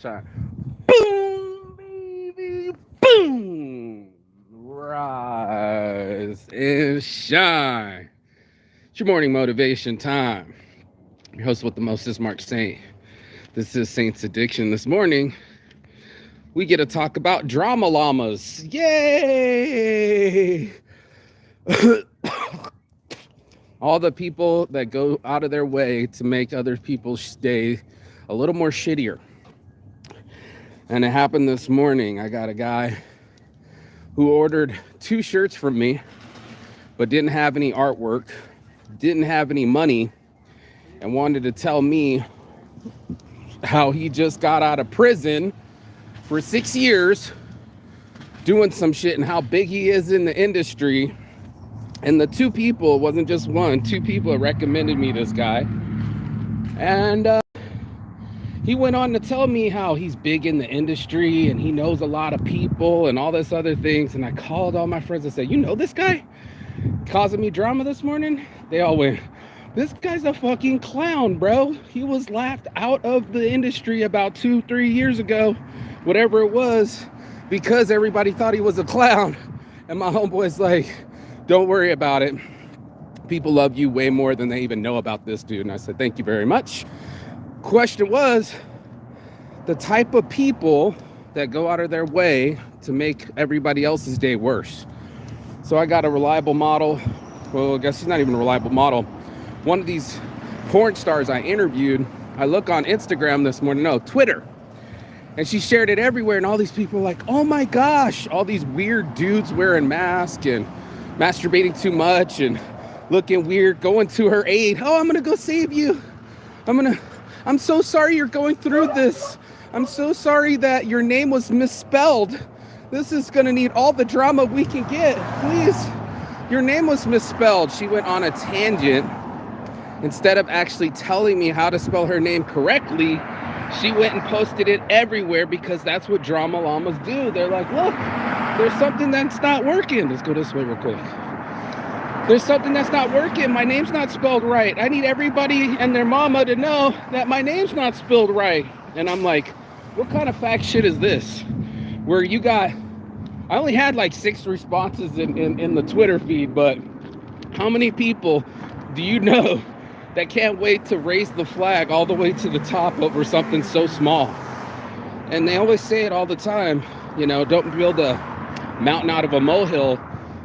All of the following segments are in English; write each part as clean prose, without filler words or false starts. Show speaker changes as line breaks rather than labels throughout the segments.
Shine. Boom, baby, boom. Rise and shine. It's your morning motivation time. Your host with the most is Mark Saint. This is Saint's Addiction. This morning, we get to talk about drama llamas. Yay! All the people that go out of their way to make other people's day a little more shittier. And it happened this morning. I got a guy who ordered 2 shirts from me, but didn't have any artwork, didn't have any money, and wanted to tell me how he just got out of prison for 6 years doing some shit and how big he is in the industry. And the 2 people, it wasn't just one, 2 people recommended me this guy. And he went on to tell me how he's big in the industry and he knows a lot of people and all this other things. And I called all my friends and said, you know this guy causing me drama this morning? They all went, this guy's a fucking clown, bro. He was laughed out of the industry about 2-3 years ago, whatever it was, because everybody thought he was a clown. And my homeboy's like, don't worry about it. People love you way more than they even know about this dude. And I said, thank you very much. Question was the type of people that go out of their way to make everybody else's day worse. So I got a reliable model. Well, I guess he's not even a reliable model. One of these porn stars I interviewed, I look on Instagram this morning, no, Twitter, and she shared it everywhere. And all these people are like, oh my gosh, all these weird dudes wearing masks and masturbating too much and looking weird, going to her aid. Oh, I'm gonna go save you. I'm so sorry you're going through this. I'm so sorry that your name was misspelled. This is gonna need all the drama we can get. Please, your name was misspelled. She went on a tangent. Instead of actually telling me how to spell her name correctly, she went and posted it everywhere because that's what drama llamas do. They're like, look, there's something that's not working. Let's go this way real quick. There's something that's not working. My name's not spelled right. I need everybody and their mama to know that my name's not spelled right. And I'm like, what kind of fact shit is this? Where you got, I only had like 6 responses in the Twitter feed, but how many people do you know that can't wait to raise the flag all the way to the top over something so small? And they always say it all the time, you know, don't build a mountain out of a molehill.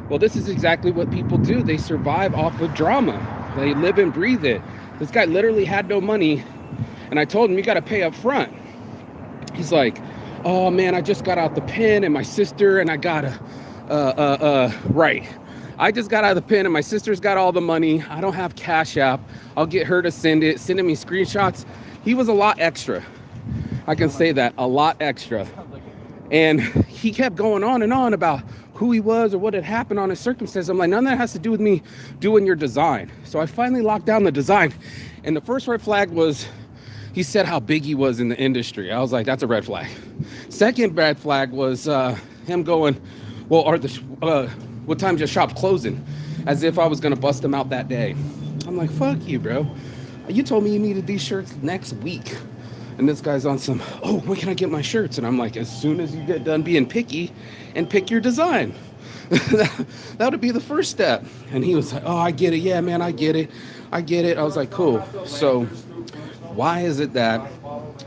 Well, this is exactly what people do. They survive off of drama. They live and breathe it. This guy literally had no money, and I told him, you got to pay up front. He's like, oh man, I just got out the pen, and my sister, and I got right. I just got out of the pen, and my sister's got all the money. I don't have Cash App. I'll get her to sending me screenshots. He was a lot extra. I can say that, a lot extra. And he kept going on and on about who he was or what had happened on his circumstance. I'm like, none of that has to do with me doing your design. So I finally locked down the design. And the first red flag was, he said how big he was in the industry. I was like, that's a red flag. Second red flag was him going, well, what time's your shop closing? As if I was gonna bust him out that day. I'm like, fuck you, bro. You told me you needed these shirts next week. And this guy's on some, oh, where can I get my shirts? And I'm like, as soon as you get done being picky and pick your design. That would be the first step. And he was like, oh, I get it. Yeah, man, I get it. I was like, cool. So why is it that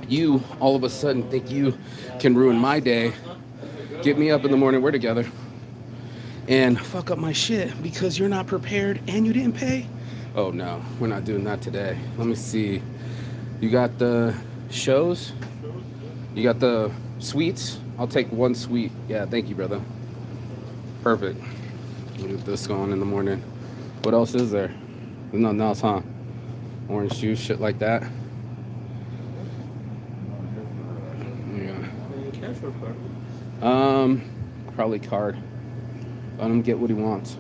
you all of a sudden think you can ruin my day, get me up in the morning, we're together, and fuck up my shit because you're not prepared and you didn't pay? Oh, no, we're not doing that today. Let me see. You got the shows? You got the sweets? I'll take 1 sweet. Yeah, thank you, brother. Perfect. Get this going in the morning. What else is there? There's nothing else, huh? Orange juice, shit like that. Yeah.
Cash or card?
Probably card. Let him get what he wants.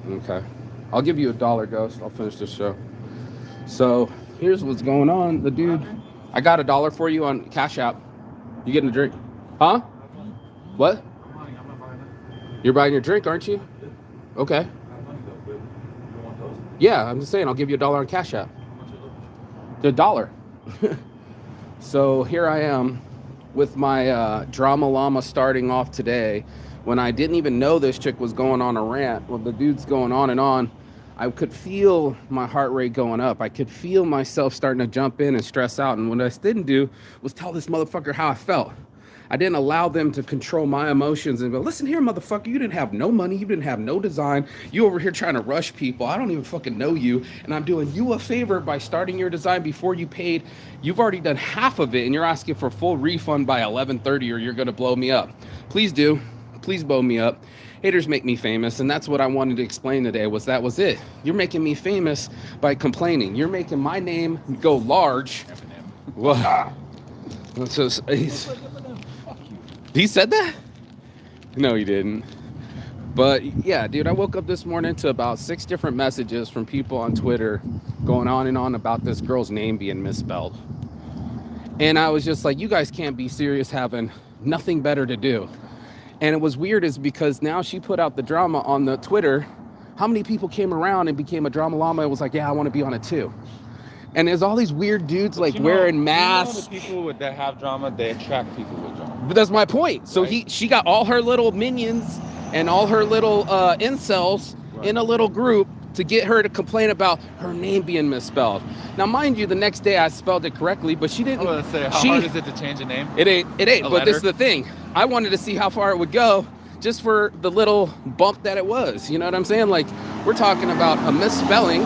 Okay. I'll give you $1, Ghost. I'll finish this show. So here's what's going on. The dude, I got $1 for you on Cash App. You getting a drink? Huh? What? You're buying your drink, aren't you? Okay. Yeah, I'm just saying, I'll give you $1 on Cash App. The $1. So here I am with my drama llama starting off today when I didn't even know this chick was going on a rant. Well, the dude's going on and on. I could feel my heart rate going up. I could feel myself starting to jump in and stress out. And what I didn't do was tell this motherfucker how I felt. I didn't allow them to control my emotions and go, listen here, motherfucker, you didn't have no money, you didn't have no design, you over here trying to rush people, I don't even fucking know you, and I'm doing you a favor by starting your design before you paid. You've already done half of it, and you're asking for full refund by 11:30, or you're gonna blow me up. Please do. Please blow me up. Haters make me famous, and that's what I wanted to explain today. That was it. You're making me famous by complaining. You're making my name go large. Well, he said that? No, he didn't. But yeah, dude, I woke up this morning to about 6 different messages from people on Twitter going on and on about this girl's name being misspelled. And I was just like, you guys can't be serious having nothing better to do. And it was weird is because now she put out the drama on the Twitter. How many people came around and became a drama llama? It was like, yeah, I want to be on it too. And there's all these weird dudes like wearing masks.
The people that have drama, they attract people with drama.
But that's my point. So
right?
She got all her little minions and all her little incels in a little group to get her to complain about her name being misspelled. Now, mind you, the next day I spelled it correctly, but she didn't.
I was gonna say, how hard is it to change a name?
It ain't. But this is the thing. I wanted to see how far it would go, just for the little bump that it was. You know what I'm saying? Like, we're talking about a misspelling.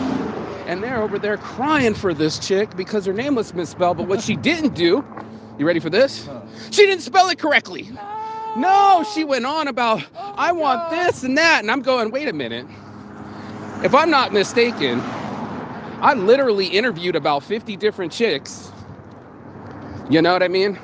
And they're over there crying for this chick because her name was misspelled. But what she didn't do, you ready for this? She didn't spell it correctly. No, she went on about, I want this and that. And I'm going, wait a minute. If I'm not mistaken, I literally interviewed about 50 different chicks. You know what I mean?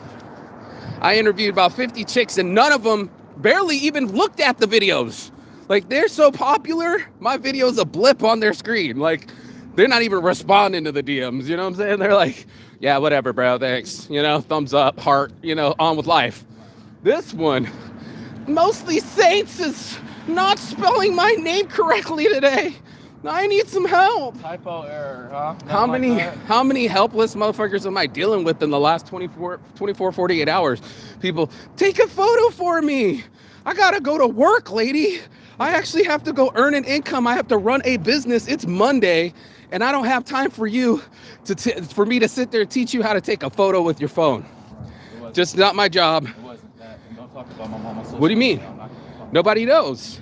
I interviewed about 50 chicks and none of them barely even looked at the videos. Like, they're so popular, my video's a blip on their screen. Like, they're not even responding to the DMs, you know what I'm saying? They're like, yeah, whatever, bro, thanks. You know, thumbs up, heart, you know, on with life. This one, mostly Saints, is not spelling my name correctly today. I need some help.
Typo error, huh?
How many helpless motherfuckers am I dealing with in the last 48 hours? People, take a photo for me. I gotta go to work, lady. I actually have to go earn an income. I have to run a business. It's Monday. And I don't have time for you for me to sit there and teach you how to take a photo with your phone. Just not my job.
It wasn't that. And don't talk about my mama.
What do you mean? Nobody knows.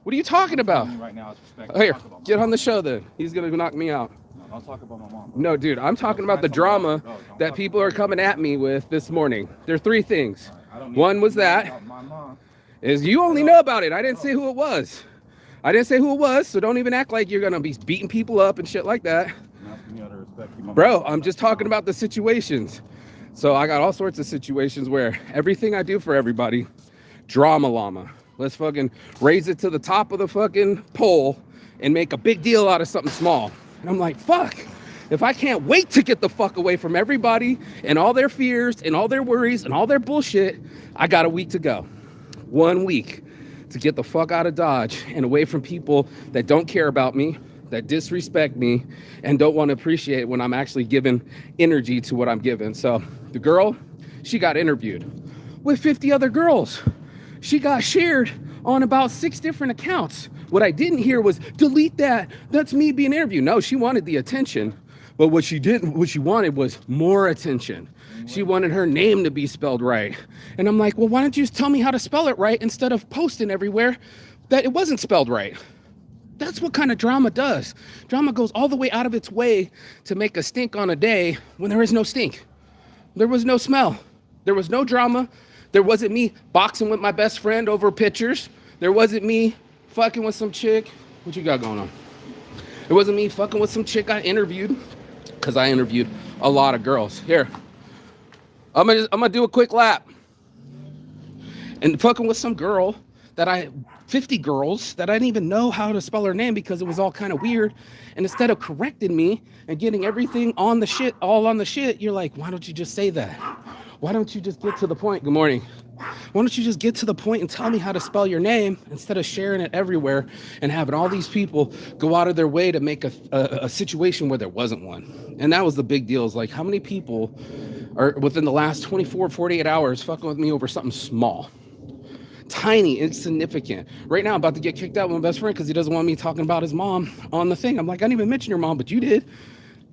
What are you talking about?
Right now,
here, get on the show then. He's going to knock me out.
No, don't talk about my mom.
No, dude, I'm talking about the drama that people are coming at me with this morning. There are 3 things. One was that. Is you only know about it. I didn't say who it was. So don't even act like you're going to be beating people up and shit like that. Bro, I'm just talking about the situations. So I got all sorts of situations where everything I do for everybody, drama llama. Let's fucking raise it to the top of the fucking pole and make a big deal out of something small. And I'm like, fuck, if I can't wait to get the fuck away from everybody and all their fears and all their worries and all their bullshit, I got a week to go. 1 week to get the fuck out of Dodge and away from people that don't care about me, that disrespect me, and don't want to appreciate when I'm actually giving energy to what I'm giving. So the girl, she got interviewed with 50 other girls. She got shared on about 6 different accounts. What I didn't hear was, delete that. That's me being interviewed. No, she wanted the attention. But what she wanted was more attention. She wanted her name to be spelled right. And I'm like, well, why don't you just tell me how to spell it right instead of posting everywhere that it wasn't spelled right? That's what kind of drama does. Drama goes all the way out of its way to make a stink on a day when there is no stink. There was no smell. There was no drama. There wasn't me boxing with my best friend over pictures. There wasn't me fucking with some chick. What you got going on? It wasn't me fucking with some chick I interviewed, because I interviewed a lot of girls. Here, I'm gonna do a quick lap. And fucking with some girl 50 girls that I didn't even know how to spell her name because it was all kind of weird. And instead of correcting me and getting everything on the shit, you're like, why don't you just say that? Why don't you just get to the point? Good morning. Why don't you just get to the point and tell me how to spell your name instead of sharing it everywhere and having all these people go out of their way to make a situation where there wasn't one? And that was the big deal, is like, how many people are within the last 24, 48 hours fucking with me over something small, tiny, insignificant. Right now, I'm about to get kicked out with my best friend because he doesn't want me talking about his mom on the thing. I'm like, I didn't even mention your mom, but you did.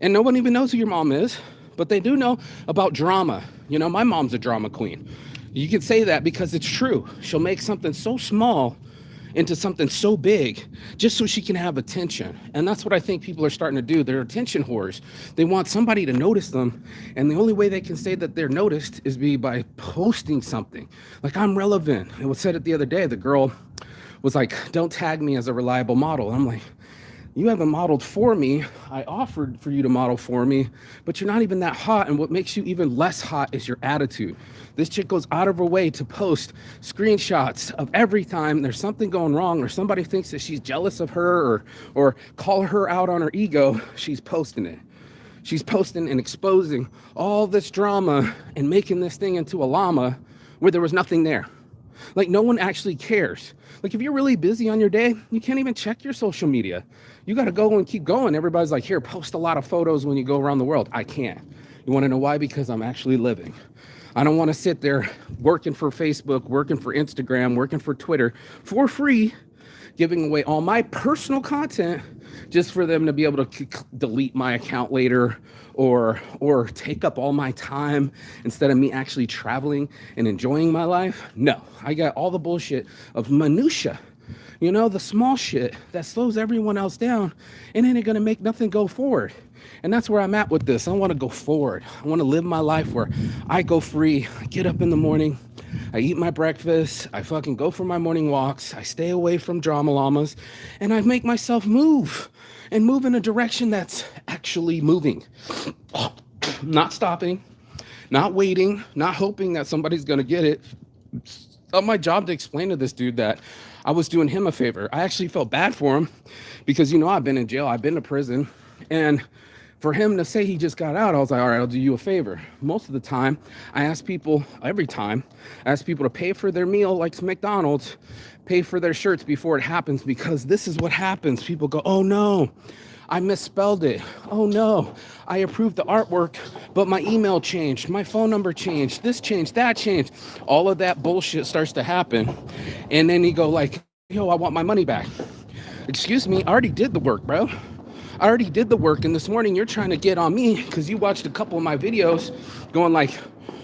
And no one even knows who your mom is, but they do know about drama. You know, my mom's a drama queen. You can say that because it's true. She'll make something so small into something so big just so she can have attention. And that's what I think people are starting to do. They're attention whores. They want somebody to notice them. And the only way they can say that they're noticed is by posting something. Like, I'm relevant. It was said it the other day. The girl was like, don't tag me as a reliable model. I'm like, you haven't modeled for me. I offered for you to model for me, but you're not even that hot. And what makes you even less hot is your attitude. This chick goes out of her way to post screenshots of every time there's something going wrong or somebody thinks that she's jealous of her or call her out on her ego. She's posting it. She's posting and exposing all this drama and making this thing into a llama where there was nothing there. Like, no one actually cares. Like, if you're really busy on your day, you can't even check your social media. You got to go and keep going. Everybody's like, here, post a lot of photos when you go around the world. I can't. You want to know why? Because I'm actually living. I don't want to sit there working for Facebook, working for Instagram, working for Twitter for free, giving away all my personal content just for them to be able to delete my account later or take up all my time instead of me actually traveling and enjoying my life. No, I got all the bullshit of minutia, you know, the small shit that slows everyone else down and ain't gonna make nothing go forward. And that's where I'm at with this. I want to go forward. I want to live my life where I go free. I get up in the morning, I eat my breakfast, I fucking go for my morning walks, I stay away from drama llamas, and I make myself move and move in a direction that's actually moving. Not stopping, not waiting, not hoping that somebody's going to get it. It's my job to explain to this dude that I was doing him a favor. I actually felt bad for him because, you know, I've been in jail, I've been to prison, and for him to say he just got out, I was like, all right, I'll do you a favor. Most of the time, every time, I ask people to pay for their meal like McDonald's, pay for their shirts before it happens, because this is what happens. People go, oh no, I misspelled it. Oh no, I approved the artwork, but my email changed, my phone number changed, this changed, that changed. All of that bullshit starts to happen. And then you go like, yo, I want my money back. Excuse me, I already did the work, bro. I already did the work, and this morning you're trying to get on me because you watched a couple of my videos going like,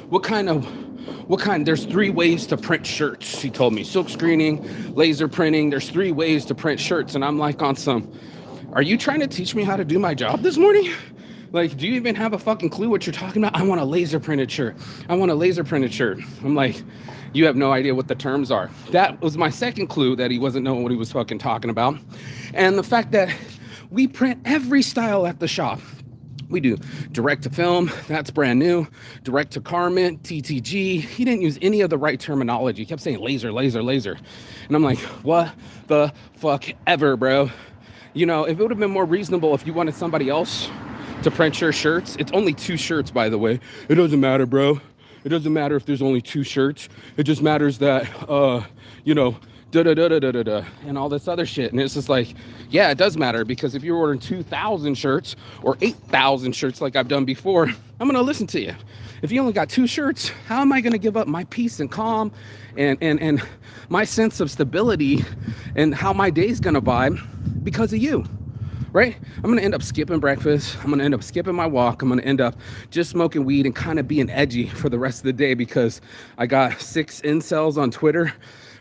what kind, there's 3 ways to print shirts, he told me. Silk screening, laser printing, there's 3 ways to print shirts. And I'm like, on some, are you trying to teach me how to do my job this morning? Like, do you even have a fucking clue what you're talking about? I want a laser printed shirt. I want a laser printed shirt. I'm like, you have no idea what the terms are. That was my second clue that he wasn't knowing what he was fucking talking about. And the fact that we print every style at the shop. We do direct to film, that's brand new. Direct to garment, TTG. He didn't use any of the right terminology. He kept saying laser, laser, laser. And I'm like, what the fuck ever, bro? You know, if it would have been more reasonable if you wanted somebody else to print your shirts. It's only 2 shirts, by the way. It doesn't matter, bro. It doesn't matter if there's only 2 shirts. It just matters that, you know, da-da-da-da-da-da, and all this other shit. And it's just like, yeah, it does matter, because if you're ordering 2,000 shirts or 8,000 shirts like I've done before, I'm going to listen to you. If you only got 2 shirts, how am I going to give up my peace and calm and my sense of stability and how my day's going to vibe because of you? Right? I'm going to end up skipping breakfast. I'm going to end up skipping my walk. I'm going to end up just smoking weed and kind of being edgy for the rest of the day because I got 6 incels on Twitter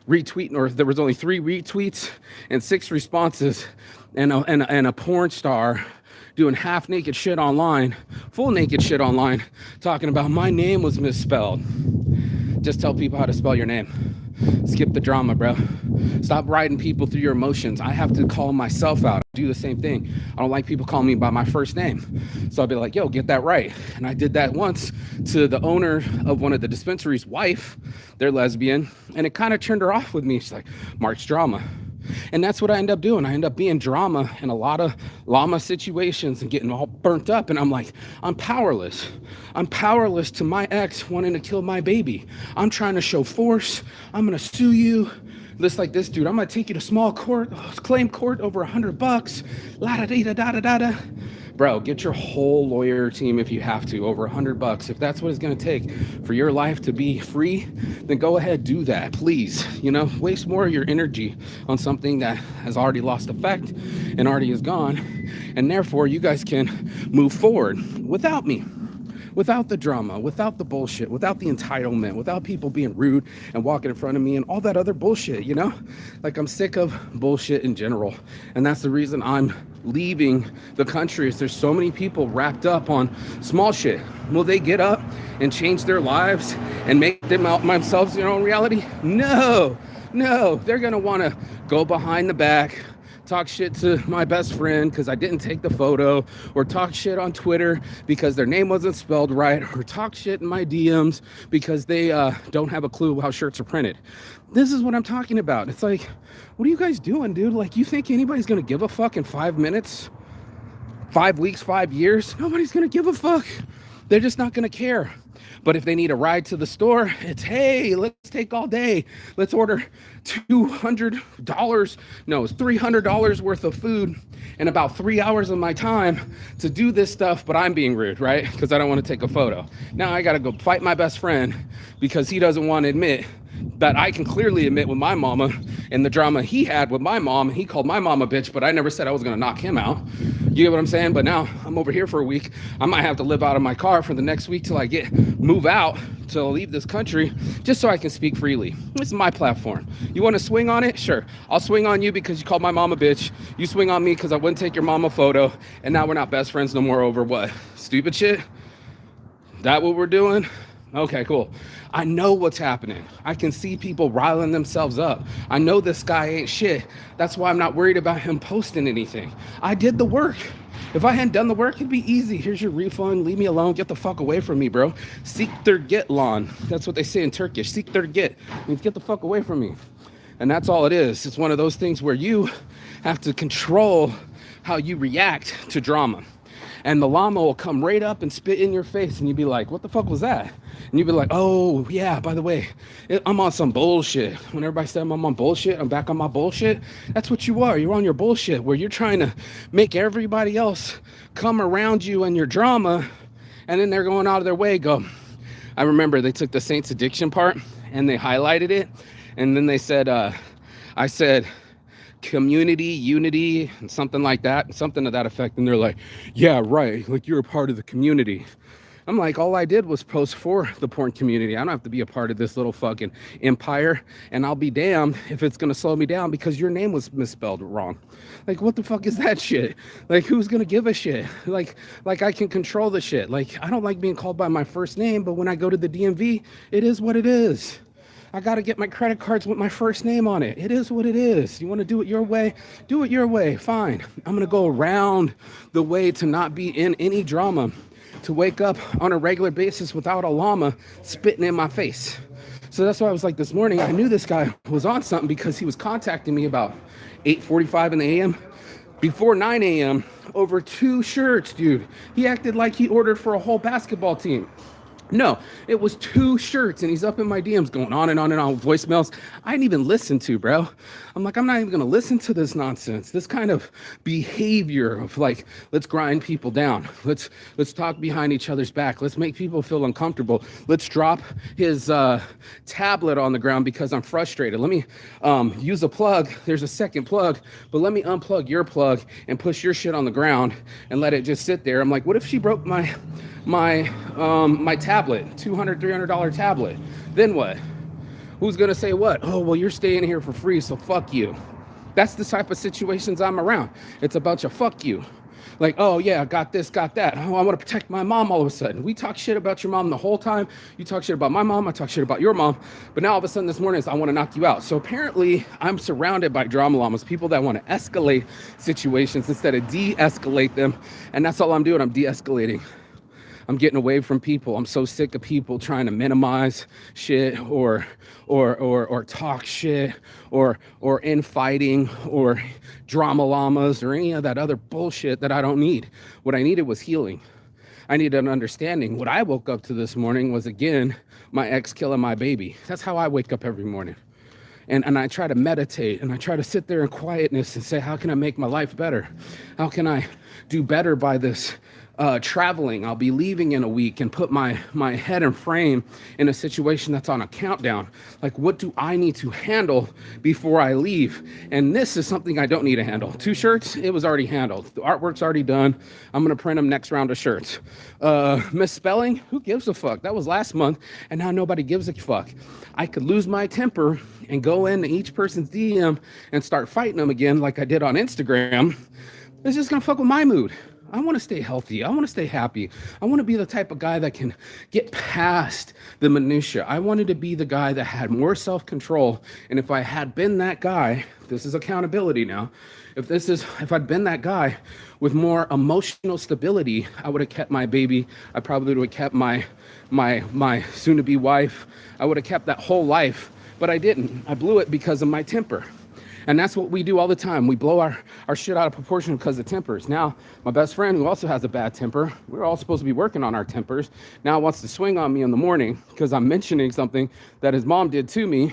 retweeting, or there was only 3 retweets and 6 responses, and a porn star doing half naked shit online, full naked shit online, talking about my name was misspelled. Just tell people how to spell your name. Skip the drama, bro. Stop riding people through your emotions. I have to call myself out. I do the same thing. I don't like people calling me by my first name. So I'll be like, yo, get that right. And I did that once to the owner of one of the dispensaries' wife. They're lesbian. And it kind of turned her off with me. She's like, Mark's drama. And that's what I end up doing. I end up being drama in a lot of llama situations and getting all burnt up. And I'm like, I'm powerless. I'm powerless to my ex wanting to kill my baby. I'm trying to show force. I'm going to sue you. List like this dude, I'm gonna take you to small court, claim court over $100. La da da da da da da. Bro, get your whole lawyer team if you have to, over $100. If that's what it's gonna take for your life to be free, then go ahead, do that, please. You know, waste more of your energy on something that has already lost effect and already is gone, and therefore you guys can move forward without me. Without the drama, without the bullshit, without the entitlement, without people being rude and walking in front of me and all that other bullshit, you know? Like, I'm sick of bullshit in general. And that's the reason I'm leaving the country, is there's so many people wrapped up on small shit. Will they get up and change their lives and make themselves their own reality? No, they're gonna wanna go behind the back, talk shit to my best friend because I didn't take the photo, or talk shit on Twitter because their name wasn't spelled right, or talk shit in my DMs because they don't have a clue how shirts are printed. This is what I'm talking about. It's like, what are you guys doing, dude? Like, you think anybody's gonna give a fuck in 5 minutes, 5 weeks, 5 years? Nobody's gonna give a fuck. They're just not gonna care. But if they need a ride to the store, it's, hey, let's take all day. Let's order $200. No, it's $300 worth of food and about 3 hours of my time to do this stuff, but I'm being rude, right? Because I don't want to take a photo. Now I got to go fight my best friend because he doesn't want to admit that I can clearly admit with my mama and the drama he had with my mom. He called my mom a bitch, but I never said I was going to knock him out. You get what I'm saying? But now I'm over here for a week. I might have to live out of my car for the next week till I move out, to leave this country, just so I can speak freely. This is my platform. You want to swing on it? Sure. I'll swing on you because you called my mom a bitch. You swing on me because I wouldn't take your mom a photo. And now we're not best friends no more over what? Stupid shit? That what we're doing? Okay, cool. I know what's happening. I can see people riling themselves up. I know this guy ain't shit. That's why I'm not worried about him posting anything. I did the work. If I hadn't done the work, it'd be easy. Here's your refund. Leave me alone. Get the fuck away from me, bro. Siktir git lan. That's what they say in Turkish. Siktir git. Means get the fuck away from me. And that's all it is. It's one of those things where you have to control how you react to drama. And the llama will come right up and spit in your face, and you'd be like, what the fuck was that? And you'd be like, oh, yeah, by the way, I'm on some bullshit. When everybody said I'm on bullshit, I'm back on my bullshit. That's what you are. You're on your bullshit, where you're trying to make everybody else come around you and your drama, and then they're going out of their way. I remember they took the Saints Addiction part, and they highlighted it, and then they said, I said, community, unity, and something like that, something to that effect. And they're like, yeah, right, like you're a part of the community. I'm like, all I did was post for the porn community. I don't have to be a part of this little fucking empire, and I'll be damned if it's gonna slow me down because your name was misspelled wrong. Like, what the fuck is that shit? Like, who's gonna give a shit? Like I can control the shit. Like, I don't like being called by my first name, but when I go to the DMV, it is what it is. I got to get my credit cards with my first name on it. It is what it is. You want to do it your way? Do it your way. Fine. I'm going to go around the way to not be in any drama, to wake up on a regular basis without a llama spitting in my face. So that's why I was like, this morning, I knew this guy was on something because he was contacting me about 8:45 in the a.m. Before 9 a.m. over 2 shirts, dude. He acted like he ordered for a whole basketball team. No, it was 2 shirts, and he's up in my DMs going on and on and on with voicemails I didn't even listen to, bro. I'm like, I'm not even going to listen to this nonsense, this kind of behavior of like, let's grind people down. Let's talk behind each other's back. Let's make people feel uncomfortable. Let's drop his tablet on the ground because I'm frustrated. Let me use a plug. There's a second plug, but let me unplug your plug and push your shit on the ground and let it just sit there. I'm like, what if she broke my tablet, $200-$300 tablet? Then what? Who's gonna say what? Oh, well, you're staying here for free, so fuck you. That's the type of situations I'm around. It's about you, fuck you. Like, oh yeah, got this, got that. Oh, I want to protect my mom all of a sudden. We talk shit about your mom the whole time. You talk shit about my mom, I talk shit about your mom. But now all of a sudden this morning, I want to knock you out. So apparently I'm surrounded by drama llamas, people that want to escalate situations instead of de-escalate them. And that's all I'm doing, I'm de-escalating. I'm getting away from people. I'm so sick of people trying to minimize shit or talk shit or infighting or drama llamas or any of that other bullshit that I don't need. What I needed was healing. I needed an understanding. What I woke up to this morning was, again, my ex killing my baby. That's how I wake up every morning. And I try to meditate, and I try to sit there in quietness and say, how can I make my life better? How can I do better by this traveling? I'll be leaving in a week, and put my head and frame in a situation that's on a countdown. Like, what do I need to handle before I leave? And this is something I don't need to handle. 2 shirts, it was already handled. The artwork's already done. I'm gonna print them next round of shirts. Misspelling, who gives a fuck? That was last month, and now nobody gives a fuck. I could lose my temper and go into each person's DM and start fighting them again like I did on Instagram. It's just gonna fuck with my mood. I want to stay healthy. I want to stay happy. I want to be the type of guy that can get past the minutia. I wanted to be the guy that had more self-control. And if I had been that guy, this is accountability now. If I'd been that guy with more emotional stability, I would have kept my baby. I probably would have kept my soon-to-be wife. I would have kept that whole life, but I didn't. I blew it because of my temper. And that's what we do all the time. We blow our shit out of proportion because of tempers. Now, my best friend, who also has a bad temper, we're all supposed to be working on our tempers, now wants to swing on me in the morning because I'm mentioning something that his mom did to me.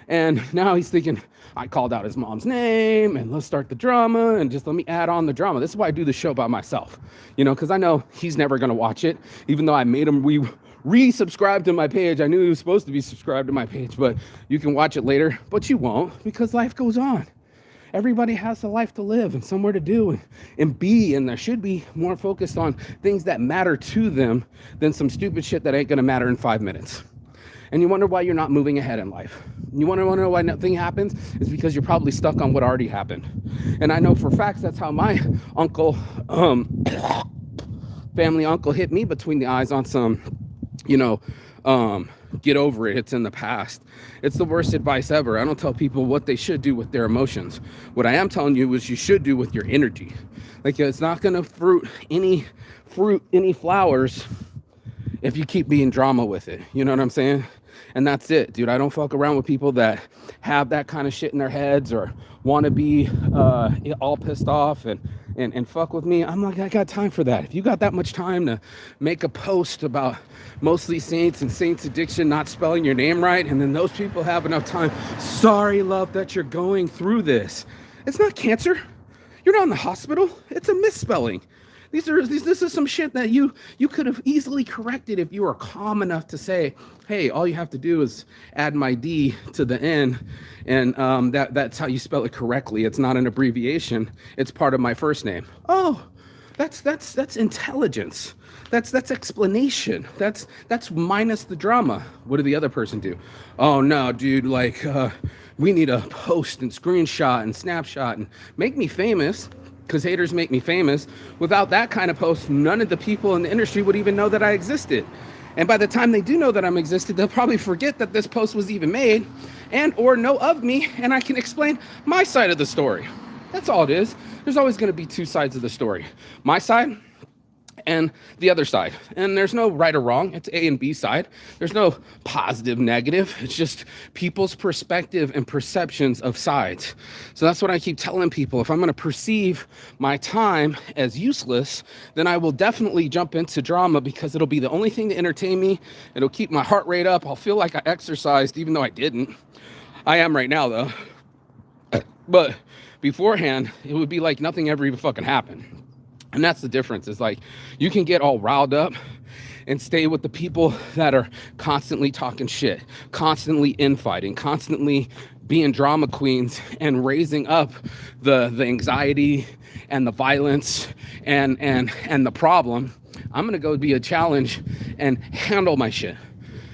And now he's thinking, I called out his mom's name, and let's start the drama, and just let me add on the drama. This is why I do the show by myself, because I know he's never going to watch it, even though I made him resubscribe to my page. I knew he was supposed to be subscribed to my page, but you can watch it later, but you won't, because life goes on. Everybody has a life to live and somewhere to do and be, and there should be more focused on things that matter to them than some stupid shit that ain't gonna matter in 5 minutes. And you wonder why you're not moving ahead in life. You want to know why nothing happens? It's because you're probably stuck on what already happened. And I know for facts that's how my uncle, family uncle, hit me between the eyes on some, get over it. It's in the past. It's the worst advice ever. I don't tell people what they should do with their emotions. What I am telling you is you should do with your energy. Like, it's not going to fruit any flowers if you keep being drama with it. You know what I'm saying? And that's it, dude. I don't fuck around with people that have that kind of shit in their heads or want to be all pissed off and fuck with me. I'm like, I got time for that. If you got that much time to make a post about mostly saints and saints addiction, not spelling your name right, and then those people have enough time, sorry, love, that you're going through this. It's not cancer. You're not in the hospital. It's a misspelling. This is some shit that you could have easily corrected if you were calm enough to say, hey, all you have to do is add my D to the N, and that's how you spell it correctly. It's not an abbreviation. It's part of my first name. Oh, that's intelligence. That's explanation. That's minus the drama. What did the other person do? Oh no, dude, we need a post and screenshot and snapshot and make me famous. Because haters make me famous. Without that kind of post, none of the people in the industry would even know that I existed. And by the time they do know that I'm existed, they'll probably forget that this post was even made and or know of me, and I can explain my side of the story. That's all it is. There's always going to be 2 sides of the story. My side and the other side. And there's no right or wrong. It's A and B side. There's no positive, negative. It's just people's perspective and perceptions of sides. So that's what I keep telling people. If I'm going to perceive my time as useless, then I will definitely jump into drama because it'll be the only thing to entertain me. It'll keep my heart rate up. I'll feel like I exercised, even though I didn't. I am right now, though. But beforehand, it would be like nothing ever even fucking happened. And that's the difference. It's like you can get all riled up and stay with the people that are constantly talking shit, constantly infighting, constantly being drama queens and raising up the anxiety and the violence and the problem. I'm gonna go be a challenge and handle my shit.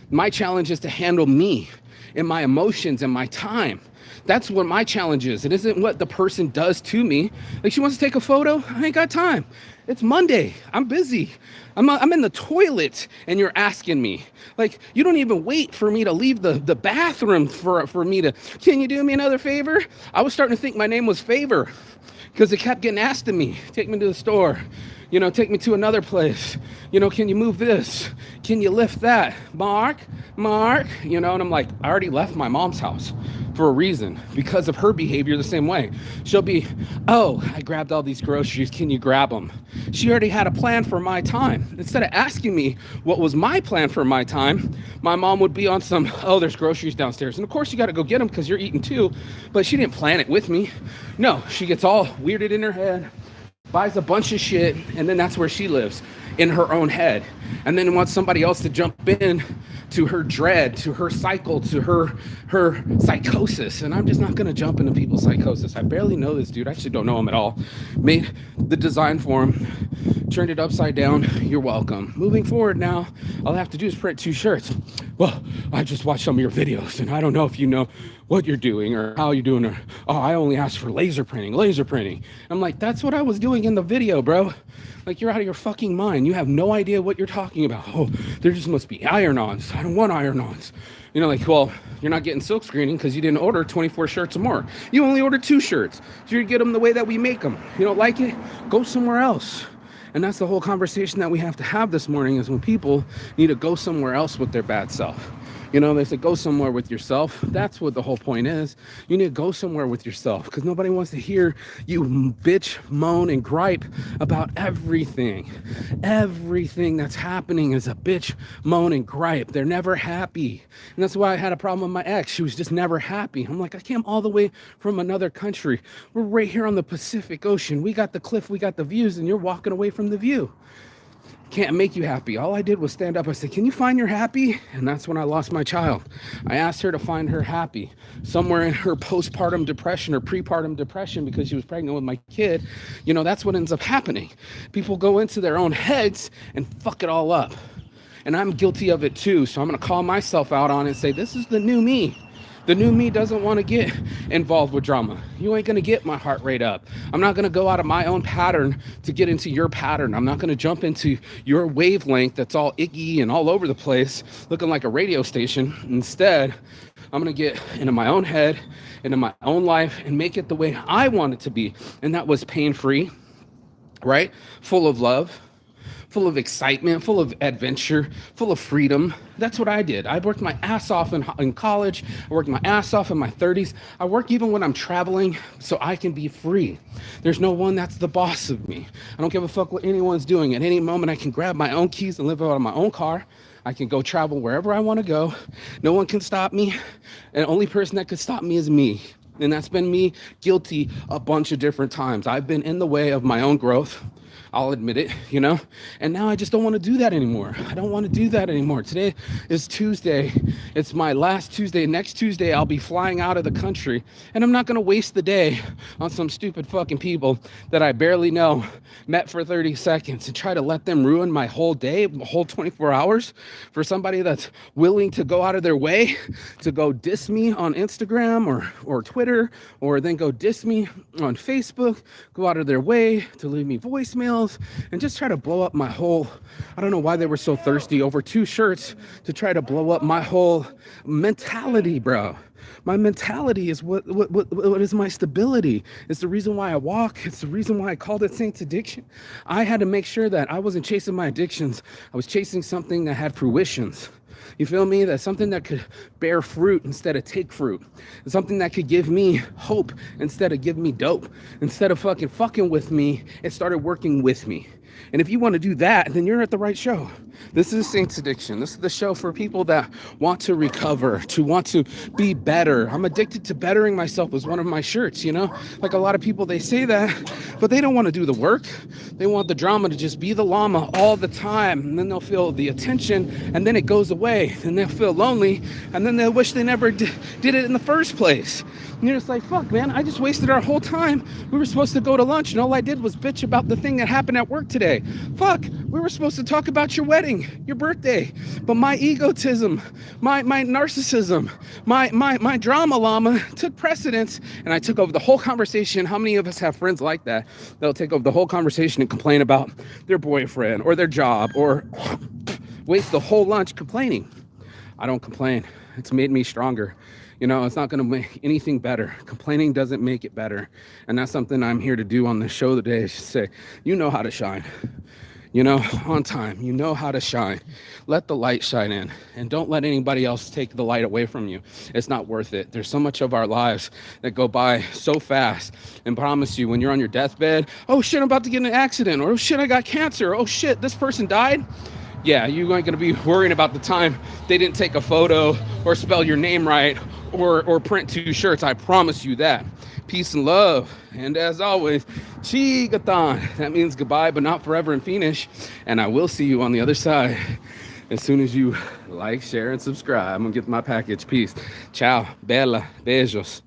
My challenge is to handle me and my emotions and my time. That's what my challenge is. It isn't what the person does to me. Like, she wants to take a photo. I ain't got time. It's Monday. I'm busy. I'm in the toilet and you're asking me. Like, you don't even wait for me to leave the bathroom for me to, can you do me another favor? I was starting to think my name was Favor because it kept getting asked of me. Take me to the store. Take me to another place. Can you move this? Can you lift that? Mark, and I'm like, I already left my mom's house for a reason, because of her behavior the same way. She'll be, oh, I grabbed all these groceries, can you grab them? She already had a plan for my time. Instead of asking me what was my plan for my time, my mom would be on some, oh, there's groceries downstairs. And of course you got to go get them because you're eating too, but she didn't plan it with me. No, she gets all weirded in her head, buys a bunch of shit, and then that's where she lives, in her own head. And then wants somebody else to jump in to her dread, to her cycle, to her psychosis. And I'm just not gonna jump into people's psychosis. I barely know this dude. I actually don't know him at all. Made the design for him, turned it upside down. You're welcome. Moving forward now, all I have to do is print 2 shirts. Well, I just watched some of your videos and I don't know if you know what you're doing or how you're doing, or, oh, I only asked for laser printing. I'm like, that's what I was doing in the video, bro. Like, you're out of your fucking mind. You have no idea what you're talking about. Oh, there just must be iron-ons. I don't want iron-ons. Like, well, you're not getting silk screening because you didn't order 24 shirts or more. You only ordered 2 shirts. So you get them the way that we make them. You don't like it? Go somewhere else. And that's the whole conversation that we have to have this morning, is when people need to go somewhere else with their bad self. They say go somewhere with yourself. That's what the whole point is. You need to go somewhere with yourself, because nobody wants to hear you bitch, moan, and gripe about everything. Everything that's happening is a bitch, moan, and gripe. They're never happy. And that's why I had a problem with my ex. She was just never happy. I'm like, I came all the way from another country. We're right here on the Pacific Ocean. We got the cliff, we got the views, and you're walking away from the view. Can't make you happy. All I did was stand up. I said, can you find your happy? And that's when I lost my child. I asked her to find her happy somewhere in her postpartum depression or prepartum depression, because she was pregnant with my kid. That's what ends up happening. People go into their own heads and fuck it all up. And I'm guilty of it too. So I'm going to call myself out on it and say, this is the new me. The new me doesn't want to get involved with drama. You ain't going to get my heart rate up. I'm not going to go out of my own pattern to get into your pattern. I'm not going to jump into your wavelength that's all icky and all over the place, looking like a radio station. Instead, I'm going to get into my own head, into my own life, and make it the way I want it to be. And that was pain-free, right? Full of love, full of excitement, full of adventure, full of freedom. That's what I did. I worked my ass off in college. I worked my ass off in my 30s. I work even when I'm traveling so I can be free. There's no one that's the boss of me. I don't give a fuck what anyone's doing. At any moment, I can grab my own keys and live out of my own car. I can go travel wherever I want to go. No one can stop me. And the only person that could stop me is me. And that's been me guilty a bunch of different times. I've been in the way of my own growth. I'll admit it, and now I just don't want to do that anymore. I don't want to do that anymore. Today is Tuesday. It's my last Tuesday. Next Tuesday, I'll be flying out of the country, and I'm not going to waste the day on some stupid fucking people that I barely know, met for 30 seconds, and try to let them ruin my whole day, the whole 24 hours for somebody that's willing to go out of their way to go diss me on Instagram or Twitter, or then go diss me on Facebook, go out of their way to leave me voicemails, and just try to blow up my whole, I don't know why they were so thirsty over 2 shirts to try to blow up my whole mentality, bro. My mentality is what is my stability. It's the reason why I walk. It's the reason why I called it Saints Addiction. I had to make sure that I wasn't chasing my addictions. I was chasing something that had fruitions. You feel me? That's something that could bear fruit instead of take fruit. It's something that could give me hope instead of give me dope. Instead of fucking with me, it started working with me. And if you want to do that, then you're at the right show. This is Saints Addiction. This is the show for people that want to recover, to want to be better. I'm addicted to bettering myself was one of my shirts, Like a lot of people, they say that, but they don't want to do the work. They want the drama to just be the llama all the time. And then they'll feel the attention, and then it goes away. And they'll feel lonely, and then they'll wish they never did it in the first place. And you're just like, fuck, man, I just wasted our whole time. We were supposed to go to lunch, and all I did was bitch about the thing that happened at work today. Fuck, we were supposed to talk about your wedding, your birthday. But my egotism, my narcissism, my drama llama took precedence, and I took over the whole conversation. How many of us have friends like that? They'll take over the whole conversation and complain about their boyfriend or their job, or waste the whole lunch complaining. I don't complain. It's made me stronger. You know, it's not going to make anything better. Complaining doesn't make it better. And that's something I'm here to do on this show today, is just say, you know how to shine. You know, on time. You know how to shine. Let the light shine in, and don't let anybody else take the light away from you. It's not worth it. There's so much of our lives that go by so fast, and promise you, when you're on your deathbed, oh shit, I'm about to get in an accident, or oh shit, I got cancer, oh shit, this person died. Yeah, you ain't gonna be worrying about the time they didn't take a photo or spell your name right or print 2 shirts. I promise you that. Peace and love. And as always, Chigatan. That means goodbye, but not forever and finish. And I will see you on the other side as soon as you like, share, and subscribe. I'm gonna get my package. Peace. Ciao. Bella. Beijos.